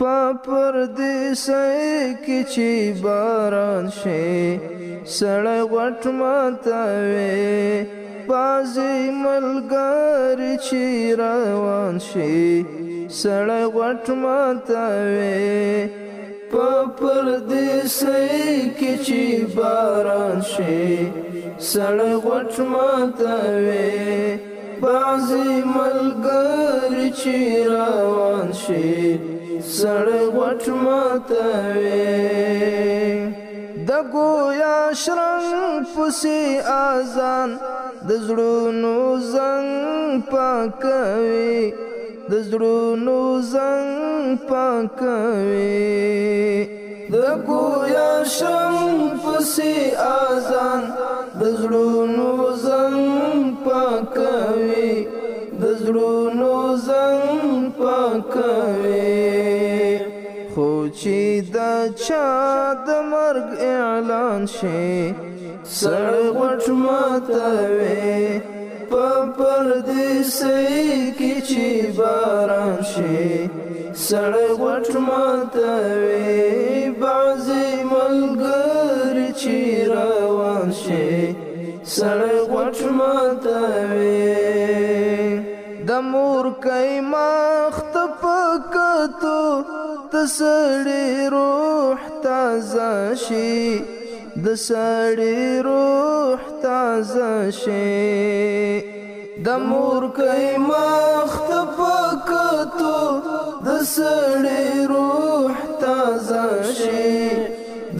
په پردیسۍ کې چې باران شي سړی غوټ ماتوي بعضې ملګري چې روان شي سړی غوټ ماتوي په پردیسۍ کې چې باران شي سړی غوټ ماتوي بعضې ملګري چې روان شي سړی غوټ ماتوي د ګویا شرنګ پسې اذان د زړونو زنګ پاکوي د زړونو زنګ پاکوي د ګویا شرنګ پسې اذان د زړونو زنګ پاکوي د زړونو زنګ پاکوي خو چې د چا د مرګ اعلان شي سړی غوټ ماتوي په پردیسۍ کې چې باران شي سړی غوټ ماتوي بعضې ملګري چې روان شي سړی غوټ ماتوي د مورکۍ مخ ته په کتو د سړي روح تازه شي د سړي روح تازه شي د مورکۍ مخ ته په کتو د سړي روح تازه شي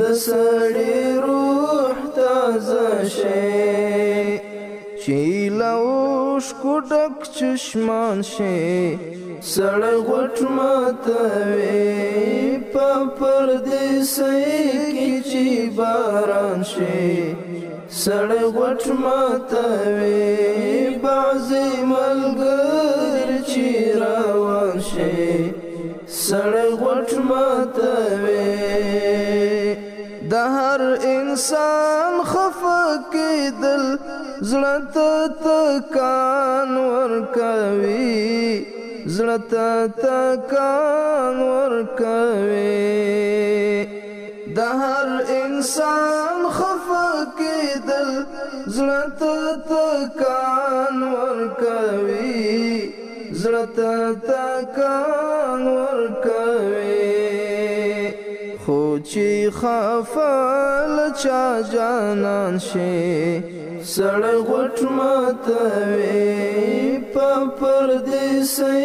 د سړي روح تازه شي چې له اوښکو ډک چشمان شي سړی غوټ ماتوي په پردیسۍ کې چې باران شي سړی غوټ ماتوي بعضې ملګري چې روان شي سړی غوټ ماتوي د هر انسان خفه کېدل زړه ته تکان ورکوي زړه ته تکان ورکوي د هر انسان خفه کېدل زړه ته تکان ورکوي زړه ته تکان ورکوي خو چې خفه له چا جانان شي سړی غوټ ماتوي په پردیسۍ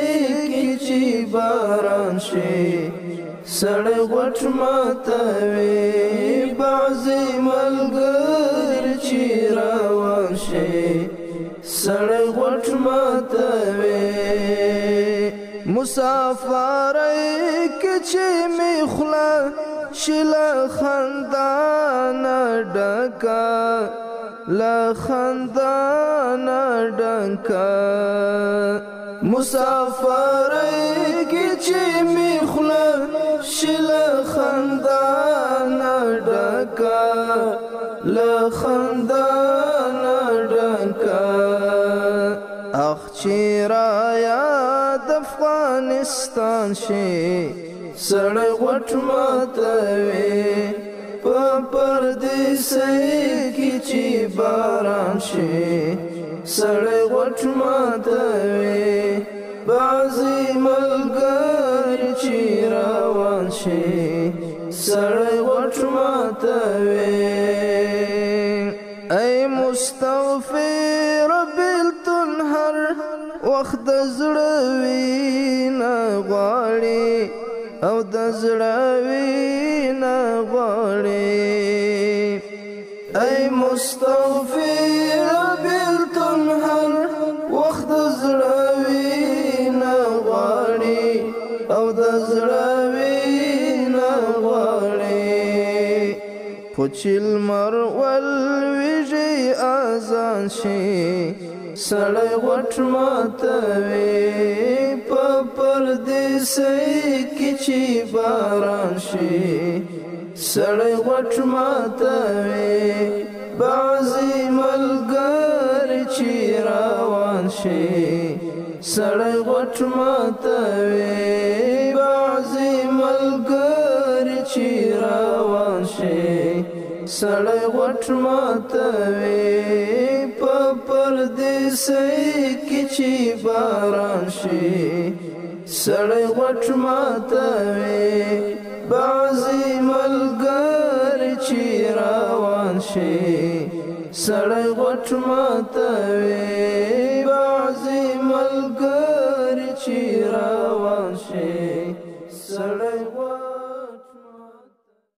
کې چې باران شي سړی غوټ ماتوي بعضې ملګري چې روان شي سړی غوټ ماتوي مسافرۍ کې چې مې خوله شي له خندا نه ډکه له خندا نه ډکه مسافرۍ کې چې مې خوله شي له خندا نه ډکه له خندا نه ډکه اخ چې رایاد افغانستان شي سړی غوټ ماتوي په پردیسۍ کې چې باران شي سړی غوټ ماتوي بعضې ملګري چې روان شي سړی غوټ ماتوي ای مستغفر بېلتون هر وخت د زړه وینه غواړي او د زړه وینه غواړي ای مستغفر بېلتون هر وخت د زړه وینه غواړي او د زړه وینه غواړي خو چې لمر ولویږي اذان شي سړی غوټ ماتوي په پردیسۍ کې چې باران شي سړی غوټ ماتوي بعضې ملګري چې روان شي سړی غوټ ماتوي بعضې سړی غټ ماتوي په پردیسۍ کې چې باران شي سړی غټ ماتوي بعضې ملګري چې روان شي سړی غټ ماتوي